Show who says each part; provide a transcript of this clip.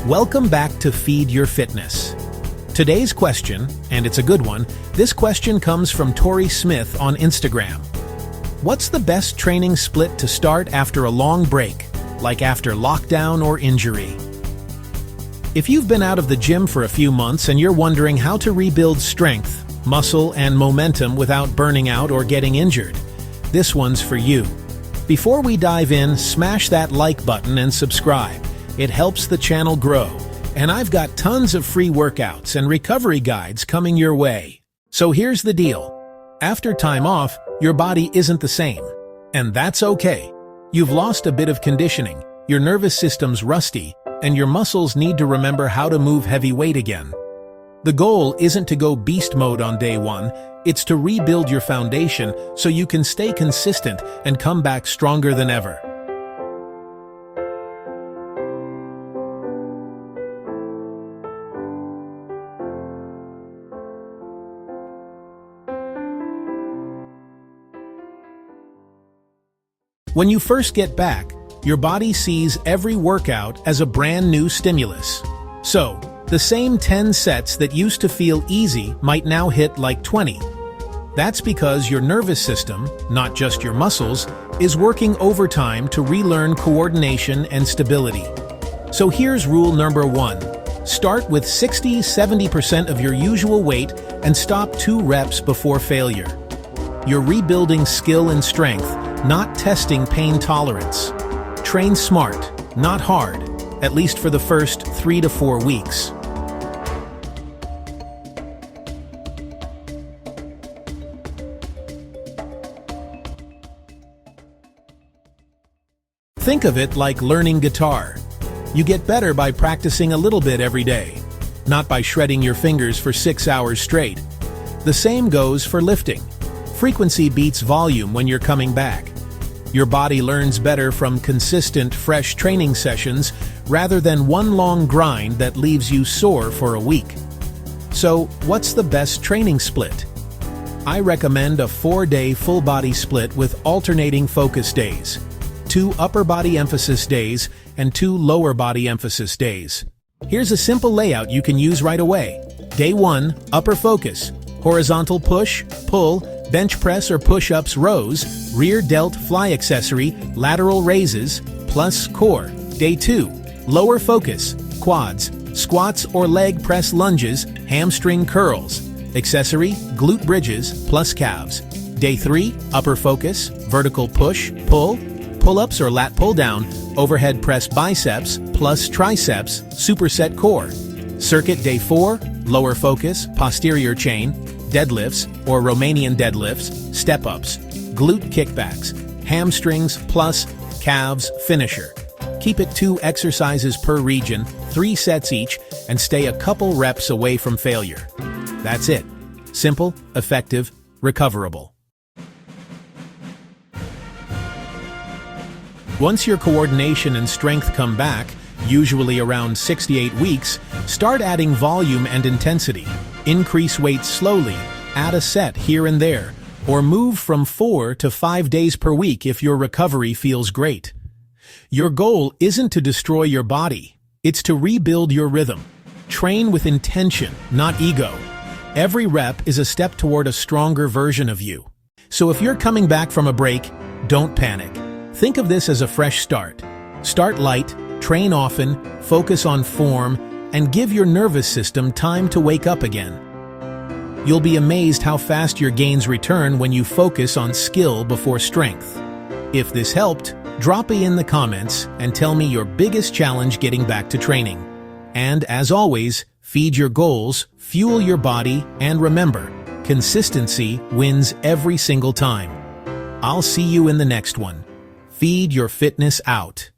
Speaker 1: Welcome back to Feed Your Fitness. Today's question, and it's a good one, this question comes from Tori Smith on Instagram. What's the best training split to start after a long break, like after lockdown or injury? If you've been out of the gym for a few months and you're wondering how to rebuild strength, muscle, and momentum without burning out or getting injured, this one's for you. Before we dive in, smash that like button and subscribe. It helps the channel grow. And I've got tons of free workouts and recovery guides coming your way. So here's the deal. After time off, your body isn't the same. And that's okay. You've lost a bit of conditioning, your nervous system's rusty, and your muscles need to remember how to move heavy weight again. The goal isn't to go beast mode on day one, it's to rebuild your foundation so you can stay consistent and come back stronger than ever. When you first get back, your body sees every workout as a brand new stimulus. So, the same 10 sets that used to feel easy might now hit like 20. That's because your nervous system, not just your muscles, is working overtime to relearn coordination and stability. So here's rule number 1. Start with 60-70% of your usual weight and stop 2 reps before failure. You're rebuilding skill and strength, not testing pain tolerance. Train smart, not hard, at least for the first 3 to 4 weeks. Think of it like learning guitar. You get better by practicing a little bit every day, not by shredding your fingers for 6 hours straight. The same goes for lifting. Frequency beats volume when you're coming back. Your body learns better from consistent, fresh training sessions rather than one long grind that leaves you sore for a week. So, what's the best training split? I recommend a 4-day full-body split with alternating focus days, 2 upper body emphasis days, and 2 lower body emphasis days. Here's a simple layout you can use right away. Day 1, upper focus, horizontal push, pull, bench press or push-ups rows, rear delt fly accessory, lateral raises, plus core. Day 2, lower focus, quads, squats or leg press lunges, hamstring curls, accessory, glute bridges, plus calves. Day 3, upper focus, vertical push, pull, pull-ups or lat pull-down, overhead press biceps, plus triceps, superset core. Circuit Day 4, lower focus, posterior chain, deadlifts or Romanian deadlifts, step-ups, glute kickbacks, hamstrings plus calves finisher. Keep it 2 exercises per region, 3 sets each, and stay a couple reps away from failure. That's it. Simple, effective, recoverable. Once your coordination and strength come back, usually around 6 to 8 weeks, start adding volume and intensity. Increase weight slowly, add a set here and there, or move from 4 to 5 days per week if your recovery feels great. Your goal isn't to destroy your body, it's to rebuild your rhythm. Train with intention, not ego. Every rep is a step toward a stronger version of you. So if you're coming back from a break, don't panic. Think of this as a fresh start. Start light, train often, focus on form, and give your nervous system time to wake up again. You'll be amazed how fast your gains return when you focus on skill before strength. If this helped, drop it in the comments and tell me your biggest challenge getting back to training. And as always, feed your goals, fuel your body, and remember, consistency wins every single time. I'll see you in the next one. Feed your fitness out.